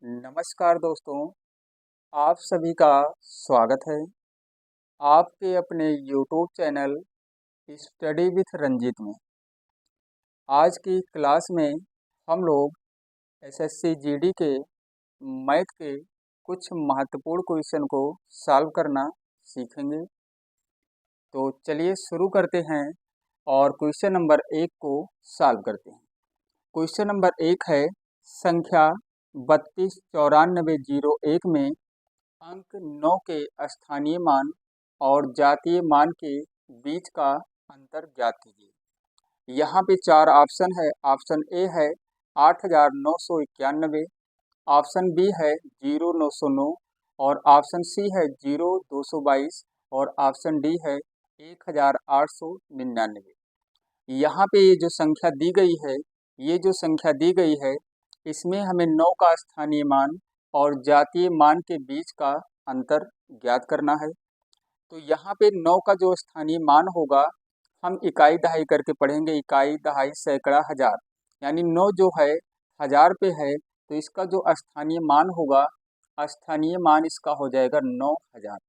नमस्कार दोस्तों, आप सभी का स्वागत है आपके अपने YouTube channel study with Ranjit में। आज की क्लास में हम लोग एसएससी जीडी के मैथ के कुछ महत्वपूर्ण क्वेश्चन को सॉल्व करना सीखेंगे। तो चलिए शुरू करते हैं और क्वेश्चन नंबर 1 को सॉल्व करते हैं। क्वेश्चन नंबर 1 है, संख्या 329401 में अंक 9 के स्थानीय मान और जातीय मान के बीच का अंतर ज्ञात कीजिए। यहाँ पे 4 ऑप्शन है। ऑप्शन ए है 8991, ऑप्शन बी है 0909 और ऑप्शन सी है 0222 और ऑप्शन डी है 1899। यहाँ पे ये जो संख्या दी गई है, इसमें हमें 9 का स्थानीय मान और जातीय मान के बीच का अंतर ज्ञात करना है। तो यहाँ पे 9 का जो स्थानीय मान होगा, हम इकाई दहाई करके पढ़ेंगे। इकाई दहाई सैकड़ा हजार, यानी 9 जो है 1000 पे है, तो इसका जो स्थानीय मान होगा, स्थानीय मान इसका हो जाएगा 9000।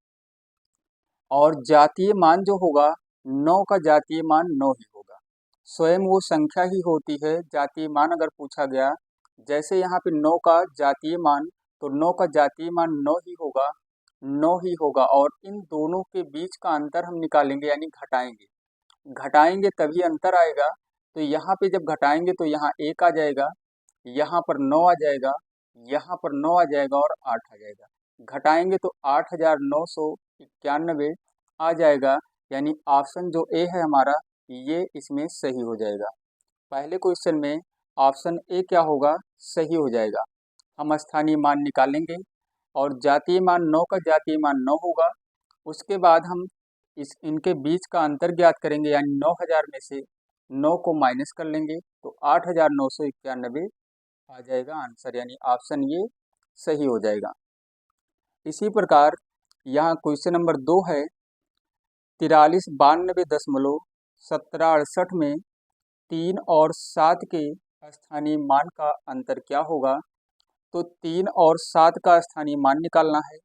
और जातीय मान जो होगा, 9 का जातीय मान 9 ही होगा। स्वयं वो संख्या ही होती है। जातीय मान अगर पूछा गया, जैसे यहाँ पे 9 का जातीय मान, तो 9 का जातीय मान 9 ही होगा, 9 ही होगा। और इन दोनों के बीच का अंतर हम निकालेंगे, यानी घटाएंगे तभी अंतर आएगा। तो यहाँ पे जब घटाएंगे तो यहाँ 1 आ जाएगा, यहाँ पर 9 आ जाएगा, यहाँ पर 9 आ जाएगा और 8 आ जाएगा। घटाएंगे तो 8991 आ जाएगा, यानी ऑप्शन जो ए है हमारा, ये इसमें सही हो जाएगा। पहले क्वेश्चन में ऑप्शन ए क्या होगा, सही हो जाएगा। हम स्थानीय मान निकालेंगे और जातीय मान 9 का जातीय मान 9 होगा। उसके बाद हम इनके बीच का अंतर ज्ञात करेंगे, यानी 9000 में से 9 को माइनस कर लेंगे तो 8991 आ जाएगा आंसर, यानी ऑप्शन ये सही हो जाएगा। इसी प्रकार यहाँ क्वेश्चन नंबर 2 है, 4392.1768 में 3 और 7 के स्थानीय मान का अंतर क्या होगा। तो 3 और 7 का स्थानीय मान निकालना है।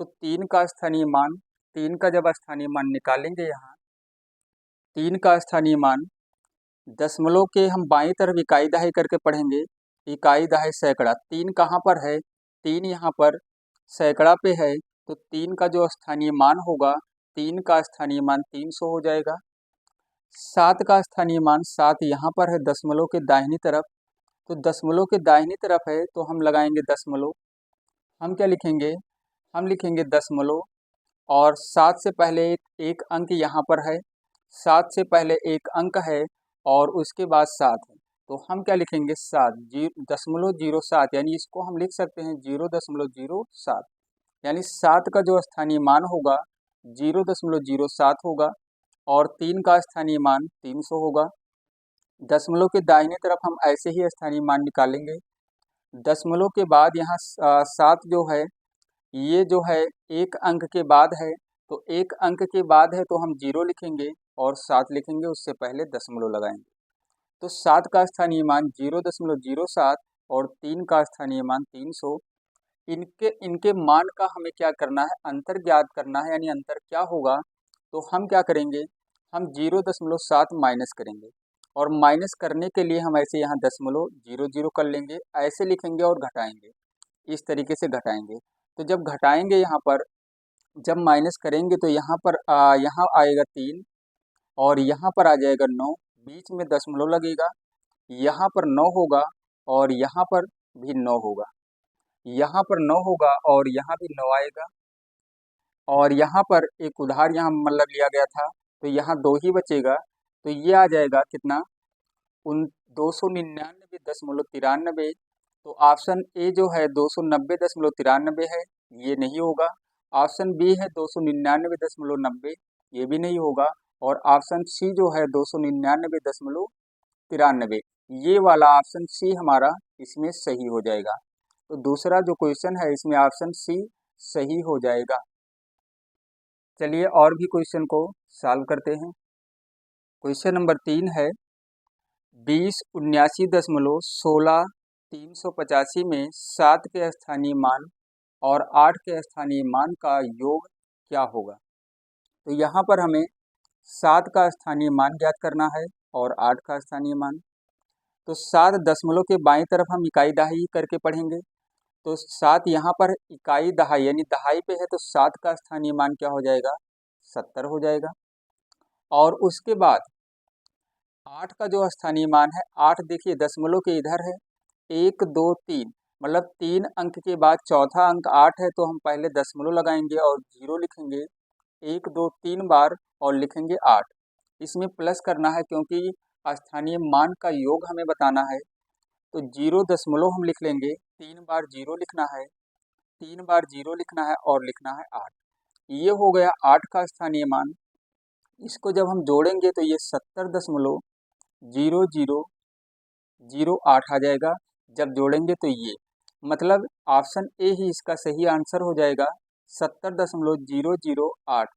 तो 3 का स्थानीय मान, 3 का जब स्थानीय मान निकालेंगे, यहाँ 3 का स्थानीय मान दशमलव के हम बाईं तरफ इकाई दहाई करके पढ़ेंगे। इकाई दहाई सैकड़ा, 3 कहाँ पर है, 3 यहाँ पर सैकड़ा पे है, तो 3 का जो स्थानीय मान होगा, 3 का स्थानीय मान 300 हो जाएगा। 7 का स्थानीय मान, 7 यहाँ पर है दशमलव के दाहिनी तरफ, तो दशमलव के दाहिनी तरफ है तो हम लगाएंगे दशमलव। हम क्या लिखेंगे, हम लिखेंगे दशमलव और 7 से पहले एक अंक यहाँ पर है, 7 से पहले एक अंक है और उसके बाद 7 है, तो हम क्या लिखेंगे 7.07, यानी इसको हम लिख सकते हैं 0.07, यानी 7 का जो स्थानीय मान होगा 0.07 होगा और 3 का स्थानीय मान 300 होगा। दशमलव के दाहिने तरफ हम ऐसे ही स्थानीय मान निकालेंगे। दशमलव के बाद यहाँ 7 जो है, ये जो है एक अंक के बाद है, तो एक अंक के बाद है तो हम 0 लिखेंगे और 7 लिखेंगे, उससे पहले दशमलव लगाएंगे। तो 7 का स्थानीय मान 0.07 और 3 का स्थानीय मान 300। इनके मान का हमें क्या करना है, अंतर ज्ञात करना है, यानी अंतर क्या होगा। तो हम क्या करेंगे, हम 0.7 माइनस करेंगे और माइनस करने के लिए हम ऐसे यहाँ दशमलव 00 कर लेंगे, ऐसे लिखेंगे और घटाएंगे, इस तरीके से घटाएंगे। तो जब घटाएंगे यहाँ पर, जब माइनस करेंगे तो यहाँ पर यहाँ आएगा 3 और यहाँ पर आ जाएगा 9, बीच में दशमलव लगेगा, यहाँ पर 9 होगा और यहाँ पर भी 9 होगा, यहाँ पर 9 होगा और यहाँ भी 9 आएगा। और यहाँ पर एक उधार यहाँ मतलब लिया गया था, तो यहाँ 2 ही बचेगा, तो ये आ जाएगा कितना, उन 299.93। तो ऑप्शन ए जो है 290.93 है, ये नहीं होगा। ऑप्शन बी है 299.90, ये भी नहीं होगा। और ऑप्शन सी जो है 299.93, ये वाला ऑप्शन सी हमारा इसमें सही हो जाएगा। तो दूसरा जो क्वेश्चन है, इसमें ऑप्शन सी सही हो जाएगा। चलिए और भी क्वेश्चन को सॉल्व करते हैं। क्वेश्चन नंबर 3 है, 2079.16 385 में 7 के स्थानीय मान और 8 के स्थानीय मान का योग क्या होगा। तो यहाँ पर हमें 7 का स्थानीय मान ज्ञात करना है और 8 का स्थानीय मान। तो 7 दशमलव के बाईं तरफ हम इकाई दहाई करके पढ़ेंगे। तो 7 यहाँ पर इकाई दहाई यानी दहाई पे है, तो 7 का स्थानीय मान क्या हो जाएगा, 70 हो जाएगा। और उसके बाद 8 का जो स्थानीय मान है, 8 देखिए दशमलव के इधर है, 1 2 3 मतलब 3 अंक के बाद चौथा अंक 8 है, तो हम पहले दशमलव लगाएंगे और 0 लिखेंगे 1 2 3 बार और लिखेंगे 8। इसमें प्लस करना है क्योंकि स्थानीय मान का योग हमें बताना है। तो 0 दशमलव हम लिख लेंगे, 3 बार 0 लिखना है, 3 बार 0 लिखना है और लिखना है 8। ये हो गया 8 का स्थानीय मान। इसको जब हम जोड़ेंगे तो ये 70.0008 आ जाएगा। जब जोड़ेंगे तो ये मतलब ऑप्शन ए ही इसका सही आंसर हो जाएगा, 70.008।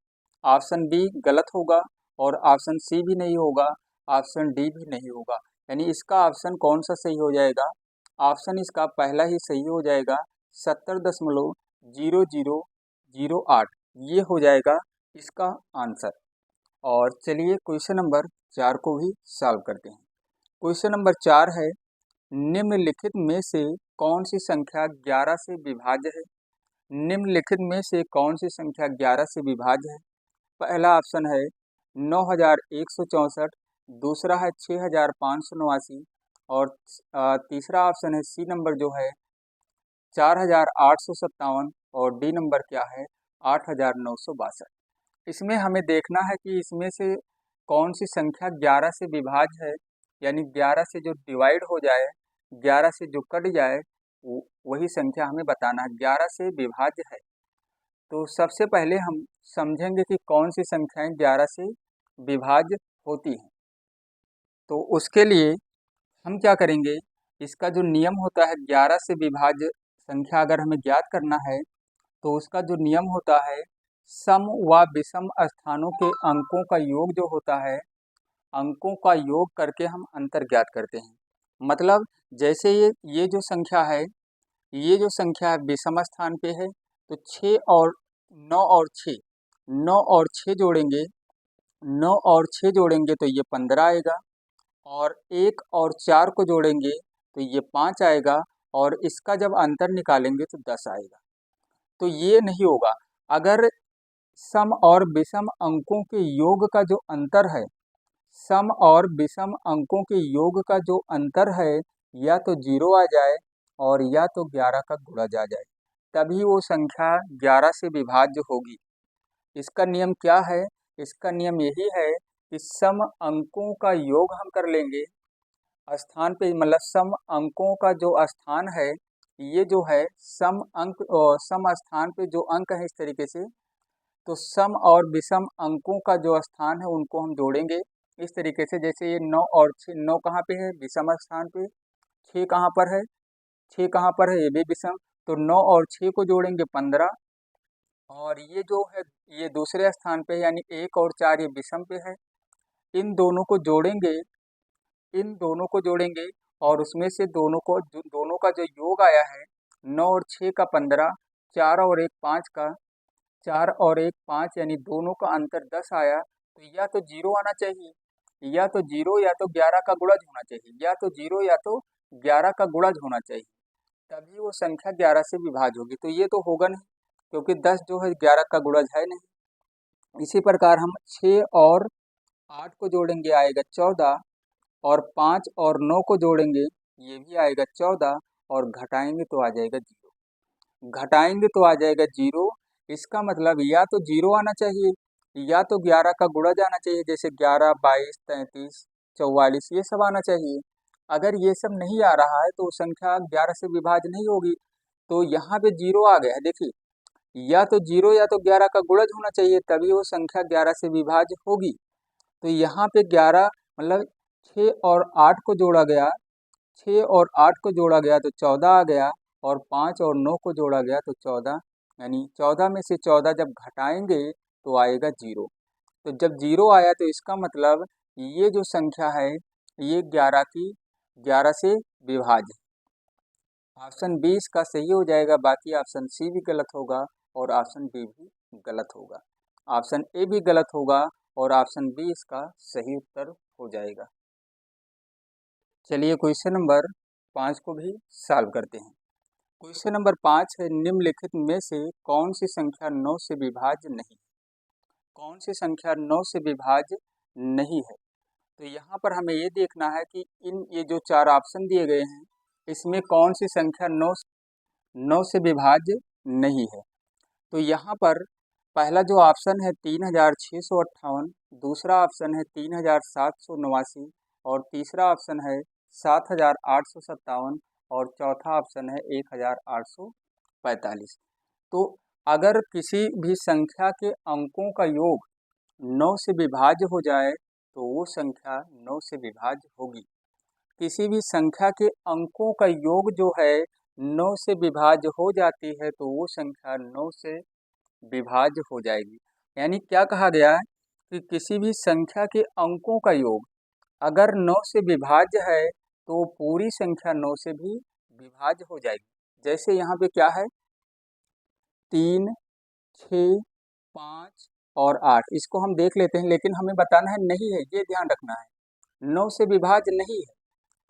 ऑप्शन बी गलत होगा और ऑप्शन सी भी नहीं होगा, ऑप्शन डी भी नहीं होगा। यानी इसका ऑप्शन कौन सा सही हो जाएगा, ऑप्शन इसका पहला ही सही हो जाएगा, 70.0008 ये हो जाएगा इसका आंसर। और चलिए क्वेश्चन नंबर 4 को भी सॉल्व करते हैं। क्वेश्चन नंबर 4 है, निम्नलिखित में से कौन सी संख्या 11 से विभाज्य है। निम्नलिखित में से कौन सी संख्या 11 से विभाज्य है। पहला ऑप्शन है 9164, दूसरा है 6589 और तीसरा ऑप्शन है सी नंबर जो है 4857 और डी नंबर क्या है 8962। इसमें हमें देखना है कि इसमें से कौन सी संख्या 11 से विभाज्य है, यानी 11 से जो डिवाइड हो जाए, 11 से जो कट जाए वही संख्या हमें बताना है, 11 से विभाज्य है। तो सबसे पहले हम समझेंगे कि कौन सी संख्याएं 11 से विभाज्य होती हैं। तो उसके लिए हम क्या करेंगे, इसका जो नियम होता है 11 से विभाज्य संख्या अगर हमें ज्ञात करना है तो उसका जो नियम होता है, सम व विषम स्थानों के अंकों का योग जो होता है, अंकों का योग करके हम अंतर ज्ञात करते हैं। मतलब जैसे ये जो संख्या है, ये जो संख्या विषम स्थान पे है, तो 6 और 9 और 6, 9 और 6 जोड़ेंगे, 9 और 6 जोड़ेंगे तो ये 15 आएगा, और 1 और 4 को जोड़ेंगे तो ये 5 आएगा, और इसका जब अंतर निकालेंगे तो 10 आएगा। तो ये नहीं होगा। अगर सम और विषम अंकों के योग का जो अंतर है, सम और विषम अंकों के योग का जो अंतर है, या तो 0 आ जाए और या तो 11 का गुणा जा जाए, तभी वो संख्या 11 से विभाज्य होगी। इसका नियम क्या है, इसका नियम यही है कि सम अंकों का योग हम कर लेंगे स्थान पे, मतलब सम अंकों का जो स्थान है, ये जो है सम अंक सम स्थान पे जो अंक है इस तरीके से, तो सम और विषम अंकों का जो स्थान है उनको हम जोड़ेंगे इस तरीके से। जैसे ये 9 और 6, 9 कहाँ पे है विषम स्थान पे, 6 कहाँ पर है, 6 कहाँ पर है ये भी विषम, तो 9 और 6 को जोड़ेंगे 15, और ये जो है ये दूसरे स्थान पे है, यानी 1 और 4 ये विषम पे है। इन दोनों को जोड़ेंगे, इन दोनों को जोड़ेंगे और उसमें से दोनों का जो योग आया है, 9 और 6 का 15, 4 और 1 5 का, 4 और 1 5 यानी दोनों का अंतर 10 आया। तो या तो 0 आना चाहिए, या तो 0 या तो 11 का गुणज होना चाहिए, या तो 0 या तो 11 का गुणज होना चाहिए, तभी वो संख्या 11 से विभाज्य होगी। तो ये तो होगा नहीं, क्योंकि 10 जो है 11 का गुणज है नहीं। इसी प्रकार हम 6 और 8 को जोड़ेंगे आएगा 14, और 5 और 9 को जोड़ेंगे ये भी आएगा 14, और घटाएंगे तो आ जाएगा 0, घटाएंगे तो आ जाएगा 0। इसका मतलब या तो 0 आना चाहिए, या तो 11 का गुणज आना चाहिए, जैसे 11 22 33 44 ये सब आना चाहिए। अगर ये सब नहीं आ रहा है तो संख्या 11 से विभाज्य नहीं होगी। तो यहाँ पे 0 आ गया है, देखिए, या तो 0 या तो 11 का गुणज होना चाहिए, तभी वो संख्या 11 से विभाज्य होगी। तो यहाँ पे 11 मतलब 6 और 8 को जोड़ा गया, 6 और 8 को जोड़ा गया तो 14 आ गया, और 5 और 9 को जोड़ा गया तो 14, यानी 14 में से 14 जब घटाएंगे तो आएगा 0। तो जब 0 आया तो इसका मतलब ये जो संख्या है ये 11 से विभाज्य है। ऑप्शन बी इसका सही हो जाएगा, बाकी ऑप्शन सी भी गलत होगा और ऑप्शन बी भी गलत होगा। ऑप्शन ए भी गलत होगा और ऑप्शन बी इसका सही उत्तर हो जाएगा। चलिए क्वेश्चन नंबर 5 को भी सॉल्व करते हैं। क्वेश्चन नंबर 5 है, निम्नलिखित में से कौन सी संख्या 9 से विभाज्य नहीं? कौन सी संख्या 9 से विभाज्य नहीं है? तो यहाँ पर हमें ये देखना है कि ये जो 4 ऑप्शन दिए गए हैं इसमें कौन सी संख्या 9 से विभाज्य नहीं है। तो यहाँ पर पहला जो ऑप्शन है 3658, दूसरा ऑप्शन है 3789 और तीसरा ऑप्शन है 7857 और चौथा ऑप्शन है 1845। तो अगर किसी भी संख्या के अंकों का योग 9 से विभाज्य हो जाए तो वो संख्या 9 से विभाज्य होगी। किसी भी संख्या के अंकों का योग जो है 9 से विभाज्य हो जाती है तो वो संख्या 9 से विभाज्य हो जाएगी। यानी क्या कहा गया है कि किसी भी संख्या के अंकों का योग अगर 9 से विभाज्य है तो पूरी संख्या 9 से भी विभाज्य हो जाएगी। जैसे यहाँ पे क्या है 3, 6, 5 और 8, इसको हम देख लेते हैं, लेकिन हमें बताना है नहीं है, ये ध्यान रखना है 9 से विभाज्य नहीं है।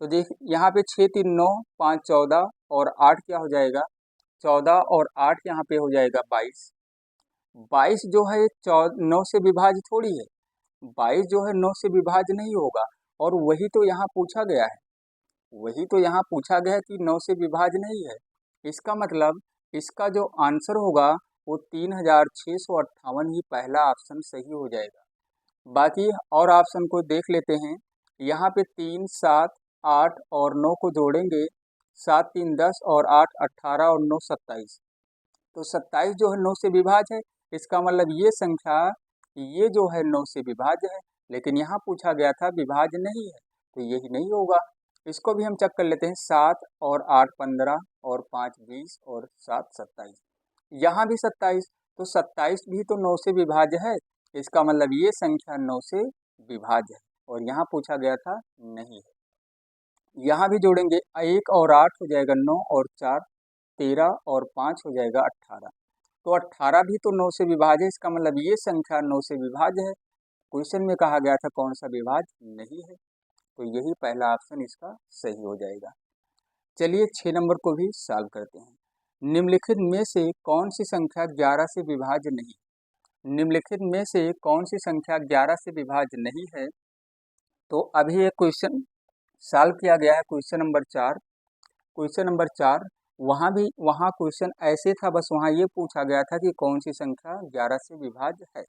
तो देख यहाँ पे 6 3 9 5 14 और 8 क्या हो जाएगा 14 और 8 यहाँ पे हो जाएगा 22। 22 जो है 9 से विभाज्य थोड़ी है, 22 जो है 9 से विभाज्य नहीं होगा। और वही तो यहाँ पूछा गया है, वही तो यहाँ पूछा गया है कि 9 से विभाज्य नहीं है। इसका मतलब इसका जो आंसर होगा वो 3658 ही पहला ऑप्शन सही हो जाएगा। बाकी और ऑप्शन को देख लेते हैं। यहाँ पे 3, 7, 8 और 9 को जोड़ेंगे, 7 3 10 और 8 18 और 9 27। तो 27 जो है 9 से विभाज्य है, इसका मतलब ये संख्या ये जो है 9 से विभाज्य है, लेकिन यहाँ पूछा गया था विभाज्य नहीं है, तो यही नहीं होगा। इसको भी हम चेक कर लेते हैं, 7 और 8 15 और 5 20 और 7 27। यहाँ भी 27, तो 27 भी तो 9 से विभाज्य है, इसका मतलब ये संख्या 9 से विभाज्य है और यहाँ पूछा गया था नहीं है। यहाँ भी जोड़ेंगे, 1 और 8 हो जाएगा 9 और 4 13 और 5 हो जाएगा 18। तो 18 भी तो 9 से विभाज्य है, इसका मतलब ये संख्या 9 से विभाज्य है। क्वेश्चन में कहा गया था कौन सा विभाज्य नहीं है, तो यही पहला ऑप्शन इसका सही हो जाएगा। चलिए 6 नंबर को भी सॉल्व करते हैं। निम्नलिखित में से कौन सी संख्या 11 से विभाज्य नहीं? निम्नलिखित में से कौन सी संख्या 11 से विभाज्य नहीं है? तो अभी ये क्वेश्चन सॉल्व किया गया है, क्वेश्चन नंबर 4। क्वेश्चन नंबर 4 वहाँ क्वेश्चन ऐसे था, बस वहाँ ये पूछा गया था कि कौन सी संख्या 11 से विभाज्य है।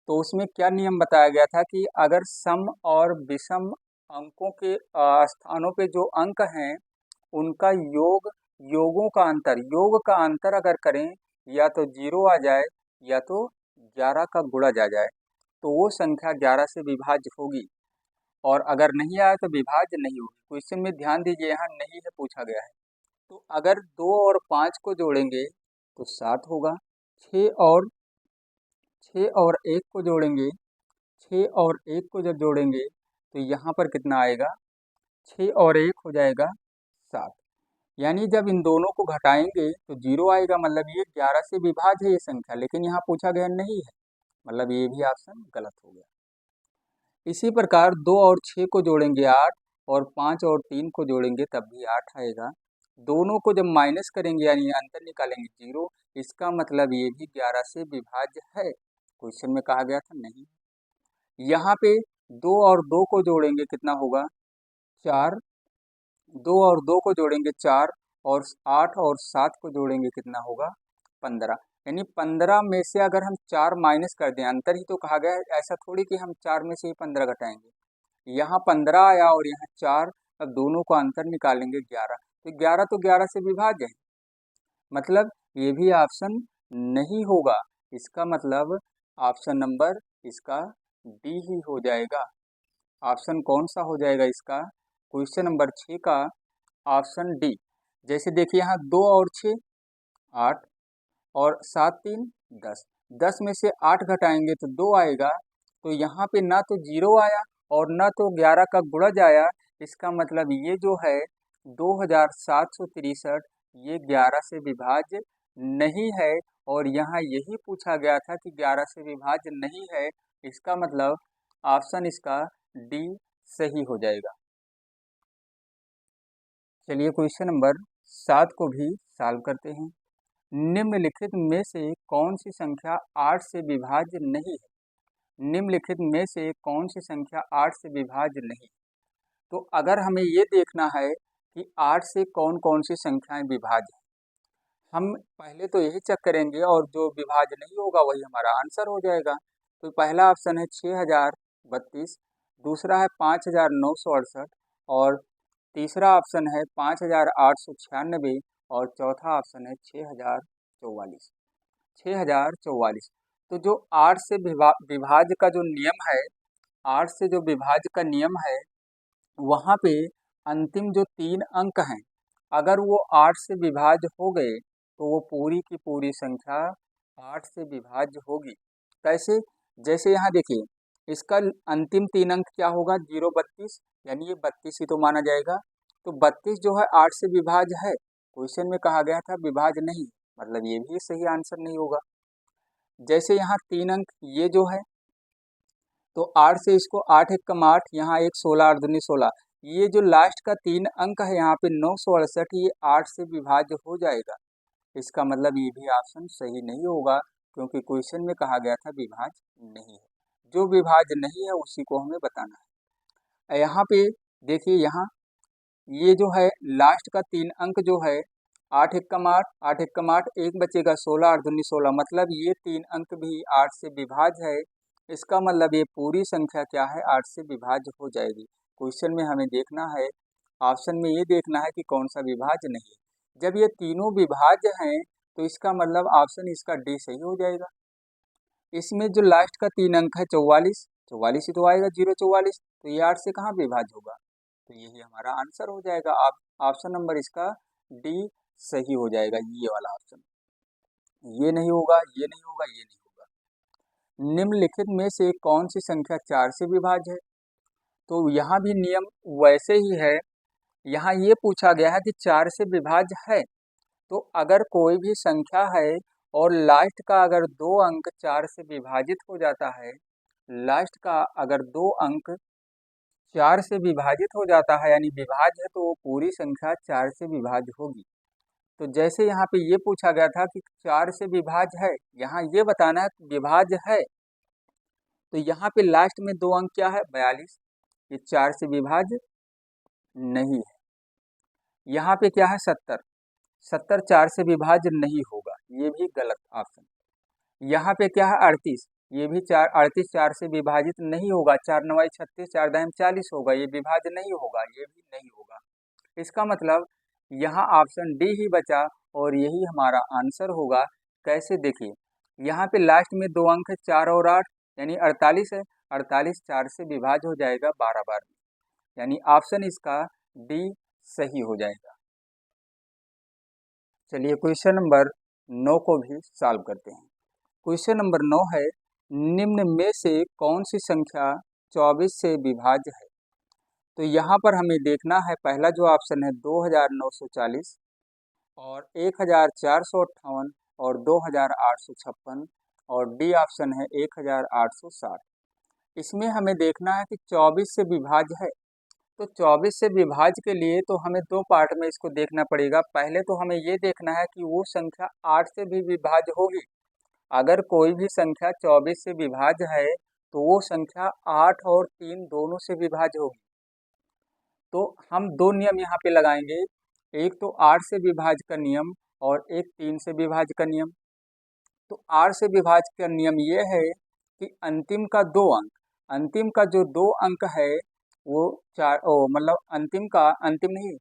तो उसमें क्या नियम बताया गया था कि अगर सम और विषम अंकों के स्थानों पे जो अंक हैं उनका योगों का अंतर, योग का अंतर अगर करें या तो 0 आ जाए या तो 11 का गुणा जा जाए तो वो संख्या 11 से विभाज्य होगी, और अगर नहीं आया तो विभाज्य नहीं होगी। क्वेश्चन में ध्यान दीजिए, यहाँ नहीं है पूछा गया है। तो अगर 2 और 5 को जोड़ेंगे तो 7 होगा, 6 और 1 को जोड़ेंगे, 6 और 1 को जब जोड़ेंगे तो यहाँ पर कितना आएगा 6 और 1 हो जाएगा 7। यानी जब इन दोनों को घटाएंगे तो 0 आएगा, मतलब ये 11 से विभाज्य है ये संख्या, लेकिन यहाँ पूछा गया नहीं है, मतलब ये भी ऑप्शन गलत हो गया। इसी प्रकार 2 और 6 को जोड़ेंगे 8 और 5 और 3 को जोड़ेंगे तब भी 8 आएगा। दोनों को जब माइनस करेंगे यानी अंतर निकालेंगे 0, इसका मतलब ये भी 11 से विभाज्य है। क्वेश्चन में कहा गया था नहीं। यहाँ पे 2 और 2 को जोड़ेंगे कितना होगा 4, 2 और 2 को जोड़ेंगे 4 और 8 और 7 को जोड़ेंगे कितना होगा 15। यानी 15 में से अगर हम 4 माइनस कर दें, अंतर ही तो कहा गया है, ऐसा थोड़ी कि हम 4 में से ही 15 घटाएंगे। यहाँ 15 आया और यहाँ 4, अब दोनों को अंतर निकालेंगे 11, तो 11 तो 11 से विभाज्य है, मतलब ये भी ऑप्शन नहीं होगा। इसका मतलब ऑप्शन नंबर इसका डी ही हो जाएगा। ऑप्शन कौन सा हो जाएगा इसका? क्वेश्चन नंबर 6 का ऑप्शन डी। जैसे देखिए यहाँ 2 और 6 8 और 7 3 10, 10 में से 8 घटाएंगे तो 2 आएगा। तो यहाँ पे ना तो 0 आया और ना तो 11 का गुणज आया, इसका मतलब ये जो है 2763 ये 11 से विभाज्य नहीं है, और यहाँ यही पूछा गया था कि 11 से विभाज्य नहीं है। इसका मतलब ऑप्शन इसका डी सही हो जाएगा। चलिए क्वेश्चन नंबर 7 को भी सॉल्व करते हैं। निम्नलिखित में से कौन सी संख्या 8 से विभाज्य नहीं है? निम्नलिखित में से कौन सी संख्या 8 से विभाज्य नहीं? तो अगर हमें ये देखना है कि 8 से कौन कौन सी संख्याएं विभाज्य हैं, हम पहले तो यही चेक करेंगे और जो विभाज्य नहीं होगा वही हमारा आंसर हो जाएगा। तो पहला ऑप्शन है 6032, दूसरा है 5968 और तीसरा ऑप्शन है 5896 और चौथा ऑप्शन है 6044। 6044। तो जो 8 से विभाज्य का जो नियम है, 8 से जो विभाज्य का नियम है, वहाँ पे अंतिम जो 3 अंक हैं, अगर वो 8 से विभाज्य हो गए तो वो पूरी की पूरी संख्या 8 से विभाज्य होगी। कैसे? जैसे यहाँ देखिए, इसका अंतिम 3 अंक क्या होगा? 032, यानी ये 32 ही तो माना जाएगा। तो 32 जो है 8 से विभाज्य है, क्वेश्चन में कहा गया था विभाज्य नहीं, मतलब ये भी सही आंसर नहीं होगा। जैसे यहाँ 3 अंक ये जो है, तो 8 से इसको 8 एकम 8, यहाँ एक 16 8 दूनी 16, ये जो लास्ट का 3 अंक है यहाँ पे 968, ये 8 से विभाज्य हो जाएगा। इसका मतलब ये भी ऑप्शन सही नहीं होगा, क्योंकि क्वेश्चन में कहा गया था विभाज्य नहीं है। जो विभाज्य नहीं है उसी को हमें बताना है। यहाँ पे देखिए, यहाँ ये जो है लास्ट का 3 अंक जो है 8 एकम 8 8 एकम 8, एक बचेगा 16 8 दूनी 16, मतलब ये 3 अंक भी 8 से विभाज्य है। इसका मतलब ये पूरी संख्या क्या है? 8 से विभाज्य हो जाएगी। क्वेश्चन में हमें देखना है, ऑप्शन में ये देखना है कि कौन सा विभाज्य नहीं है। जब ये तीनों विभाज्य हैं तो इसका मतलब ऑप्शन इसका डी सही हो जाएगा। इसमें जो लास्ट का 3 अंक है 44, 44 ही तो आएगा, 044, तो ये 8 से कहाँ विभाज्य होगा? तो यही हमारा आंसर हो जाएगा। आप ऑप्शन नंबर इसका डी सही हो जाएगा, ये वाला ऑप्शन। ये नहीं होगा, ये नहीं होगा, ये नहीं होगा। निम्नलिखित में से कौन सी संख्या 4 से विभाज्य है? तो यहाँ भी नियम वैसे ही है। यहाँ ये पूछा गया है कि 4 से विभाज्य है, तो अगर कोई भी संख्या है और लास्ट का अगर 2 अंक 4 से विभाजित हो जाता है, लास्ट का अगर 2 अंक 4 से विभाजित हो जाता है यानी विभाज्य है, तो वो पूरी संख्या 4 से विभाज्य होगी। तो जैसे यहाँ पे ये पूछा गया था कि 4 से विभाज्य है, यहाँ ये बताना है विभाज्य है, तो यहाँ पे लास्ट में 2 अंक क्या है? 42, ये 4 से विभाज्य नहीं है। यहाँ पे क्या है? 70, 70 4 से विभाज्य नहीं होगा, ये भी गलत ऑप्शन। यहाँ पे क्या है? 38, ये भी 38 4 से विभाजित नहीं होगा, 4 9 36, 4 दाएं 40 होगा, ये विभाज्य नहीं होगा, ये भी नहीं होगा। इसका मतलब यहाँ ऑप्शन डी ही बचा और यही हमारा आंसर होगा। कैसे? देखिए, यहाँ पे लास्ट में 2 अंक है 4 और 8, यानी 48 है, 48 4 से विभाज्य हो जाएगा 12 बार में, यानी ऑप्शन इसका डी सही हो जाएगा। चलिए क्वेश्चन नंबर 9 को भी सॉल्व करते हैं। क्वेश्चन नंबर 9 है, निम्न में से कौन सी संख्या 24 से विभाज्य है? तो यहाँ पर हमें देखना है, पहला जो ऑप्शन है 2940 और 1458 और 2856 और डी ऑप्शन है 1860। इसमें हमें देखना है कि 24 से विभाज्य है। तो 24 से विभाज्य के लिए तो हमें 2 पार्ट में इसको देखना पड़ेगा। पहले तो हमें ये देखना है कि वो संख्या 8 से भी विभाज्य होगी। अगर कोई भी संख्या 24 से विभाज्य है तो वो संख्या 8 और 3 दोनों से विभाज्य होगी। तो हम 2 नियम यहाँ पे लगाएंगे, एक तो 8 से विभाज्य का नियम और एक 3 से विभाज्य का नियम। तो 8 से विभाज्य का नियम ये है कि अंतिम का 2 अंक, अंतिम का जो 2 अंक है वो मतलब अंतिम नहीं,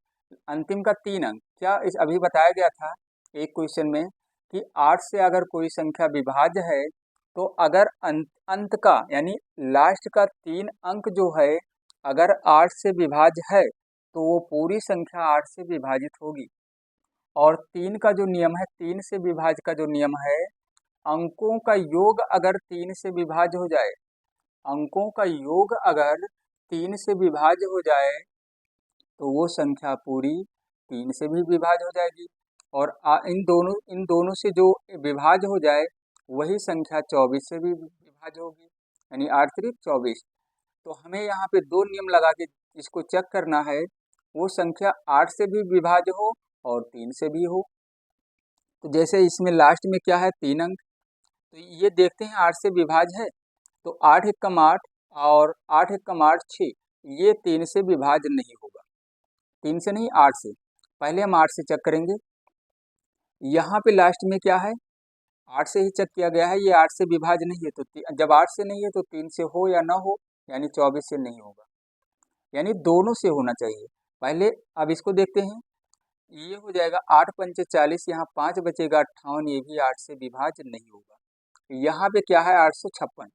अंतिम का 3 अंक क्या इस अभी बताया गया था एक क्वेश्चन में कि 8 से अगर कोई संख्या विभाज्य है तो अगर अंत का यानी लास्ट का 3 अंक जो है अगर 8 से विभाज्य है तो वो पूरी संख्या 8 से विभाजित होगी। और 3 का जो नियम है, 3 से विभाज्य का जो नियम है, अंकों का योग अगर 3 से विभाज्य हो जाए, अंकों का योग अगर 3 से विभाज्य हो जाए तो वो संख्या पूरी 3 से भी विभाज्य हो जाएगी, और इन दोनों से जो विभाज्य हो जाए वही संख्या 24 से भी विभाज्य होगी, यानी 8 त्रिक 24। तो हमें यहाँ पे दो नियम लगा के इसको चेक करना है, वो संख्या 8 से भी विभाज्य हो और 3 से भी हो। तो जैसे इसमें लास्ट में क्या है, 3 अंक, तो ये देखते हैं 8 से विभाज्य है, तो 8 एकम 8 और 8 एकम 8 6, ये 3 से विभाज्य नहीं होगा, 3 से नहीं 8 से। पहले हम 8 से चेक करेंगे। यहाँ पे लास्ट में क्या है, 8 से ही चेक किया गया है, ये 8 से विभाज्य नहीं है, तो जब 8 से नहीं है तो 3 से हो या ना हो, यानी 24 से नहीं होगा, यानी दोनों से होना चाहिए। पहले अब इसको देखते हैं, ये हो जाएगा 8 पंचे 40, यहाँ 5 बचेगा 58, ये भी 8 से विभाज्य नहीं होगा। यहाँ पे क्या है, 856,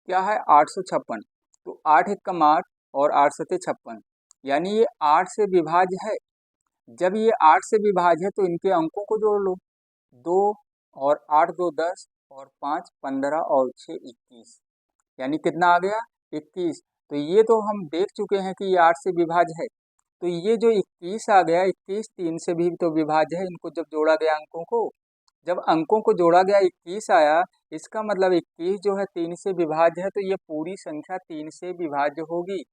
क्या है 856, तो 8 एकम 8 और 8 सते 56, यानी ये 8 से विभाज्य है। जब ये 8 से विभाज्य है तो इनके अंकों को जोड़ लो, 2 और 8 2 10 और 5 15 और 6 21, यानी कितना आ गया 21। तो ये तो हम देख चुके हैं कि ये 8 से विभाज्य है, तो ये जो 21 आ गया, 21 3 से भी तो विभाज्य है। इनको जब जोड़ा गया अंकों को, जब अंकों को जोड़ा गया 21 आया, इसका मतलब 21 जो है 3 से विभाज्य है, तो ये पूरी संख्या 3 से विभाज्य होगी।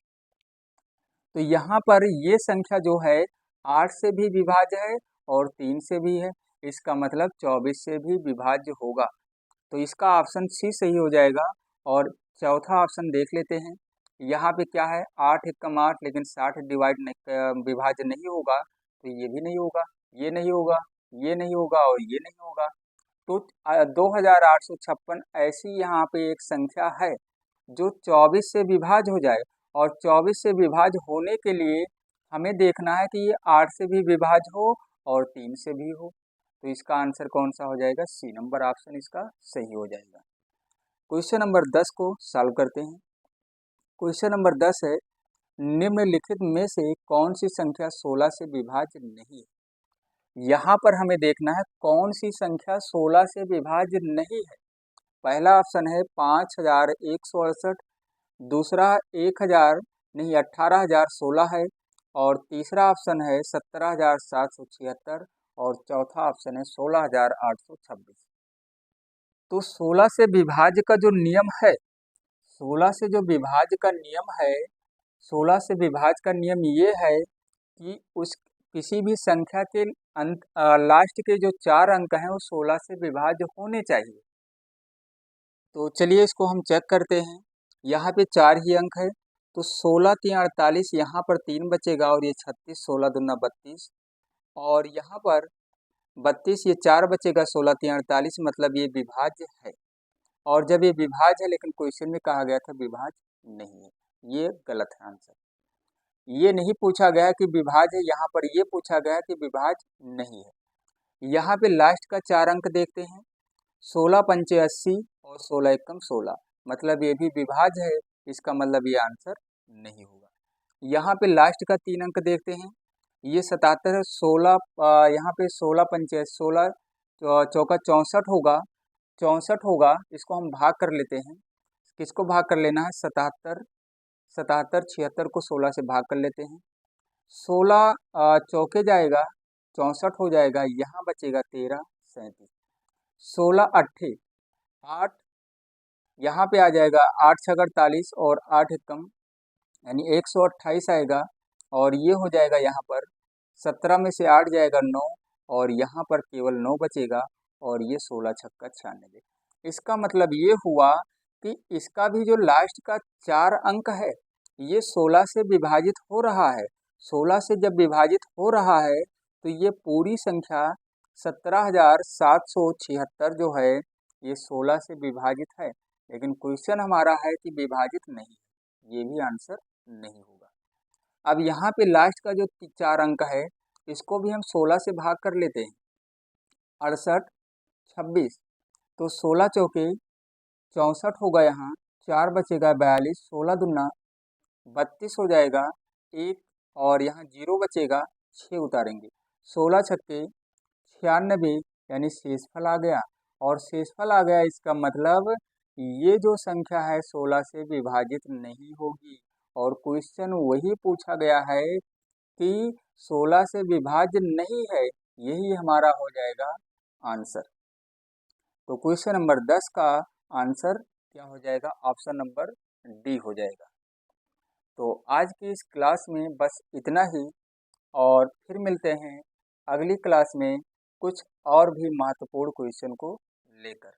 तो यहाँ पर ये संख्या जो है 8 से भी विभाज्य है और 3 से भी है, इसका मतलब 24 से भी विभाज्य होगा। तो इसका ऑप्शन सी सही हो जाएगा। और चौथा ऑप्शन देख लेते हैं, यहाँ पे क्या है, 8 एकम 8, लेकिन 60 विभाज्य नहीं होगा, तो ये भी नहीं होगा, ये नहीं होगा, ये नहीं होगा और ये नहीं होगा। तो 2856 ऐसी यहाँ पे एक संख्या है जो 24 से विभाज्य हो जाए, और 24 से विभाज्य होने के लिए हमें देखना है कि ये 8 से भी विभाज्य हो और 3 से भी हो। तो इसका आंसर कौन सा हो जाएगा, सी नंबर ऑप्शन इसका सही हो जाएगा। क्वेश्चन नंबर 10 को सॉल्व करते हैं। क्वेश्चन नंबर 10 है, निम्नलिखित में से कौन सी संख्या 16 से विभाज्य नहीं है। यहाँ पर हमें देखना है कौन सी संख्या 16 से विभाज्य नहीं है। पहला ऑप्शन है 5168, दूसरा 1000 नहीं 18016 है, और तीसरा ऑप्शन है 17776, और चौथा ऑप्शन है 16826। तो 16 से विभाज्य का जो नियम है, 16 से जो विभाज्य का नियम है, 16 से विभाज्य का नियम ये है कि उस किसी भी संख्या के अंत लास्ट के जो 4 अंक हैं वो 16 से विभाज्य होने चाहिए। तो चलिए इसको हम चेक करते हैं। यहाँ पे 4 ही अंक है, तो 16 3 48, यहाँ पर 3 बचेगा और ये 36, 16 दूना 32, और यहाँ पर 32, ये 4 बचेगा, 16 3 48, मतलब ये विभाज्य है। और जब ये विभाज्य है, लेकिन क्वेश्चन में कहा गया था विभाज्य नहीं है, ये गलत है आंसर। ये नहीं पूछा गया कि विभाज्य है, यहाँ पर ये पूछा गया कि विभाज्य नहीं है। यहाँ पे लास्ट का 4 अंक देखते हैं, 16 पंचे 80 और 16 एकम 16, मतलब ये भी विभाज्य है, इसका मतलब ये आंसर नहीं होगा। यहाँ पे लास्ट का 3 अंक देखते हैं, ये 77 है, 16 यहाँ पे 16 पंचे 16 चौका 64 होगा, 64 होगा, इसको हम भाग कर लेते हैं। किसको भाग कर लेना है, 77 76 को 16 से भाग कर लेते हैं। 16 चौके जाएगा 64 हो जाएगा, यहाँ बचेगा 13 37, 16 अट्ठे 8, यहाँ पे आ जाएगा 8 छक 48 और 8 एकम यानी 128 आएगा, और ये हो जाएगा यहाँ पर 17 में से 8 जाएगा 9, और यहाँ पर केवल 9 बचेगा, और ये 16 छक्का 96। इसका मतलब ये हुआ कि इसका भी जो लास्ट का 4 अंक है ये 16 से विभाजित हो रहा है। 16 से जब विभाजित हो रहा है तो ये पूरी संख्या 17,776 जो है ये 16 से विभाजित है, लेकिन क्वेश्चन हमारा है कि विभाजित नहीं है, ये भी आंसर नहीं होगा। अब यहाँ पे लास्ट का जो 4 अंक है इसको भी हम 16 से भाग कर लेते हैं, 68 26, तो 16 चौके 64 होगा, यहाँ 4 बचेगा 42, 16 दूना 32 हो जाएगा, 1 और यहाँ 0 बचेगा, 6 उतारेंगे, 16 छक्के 96, यानी शेषफल आ गया। और शेषफल आ गया इसका मतलब ये जो संख्या है 16 से विभाजित नहीं होगी, और क्वेश्चन वही पूछा गया है कि 16 से विभाज्य नहीं है, यही हमारा हो जाएगा आंसर। तो क्वेश्चन नंबर 10 का आंसर क्या हो जाएगा? ऑप्शन नंबर डी हो जाएगा। तो आज की इस क्लास में बस इतना ही, और फिर मिलते हैं अगली क्लास में कुछ और भी महत्वपूर्ण क्वेश्चन को लेकर।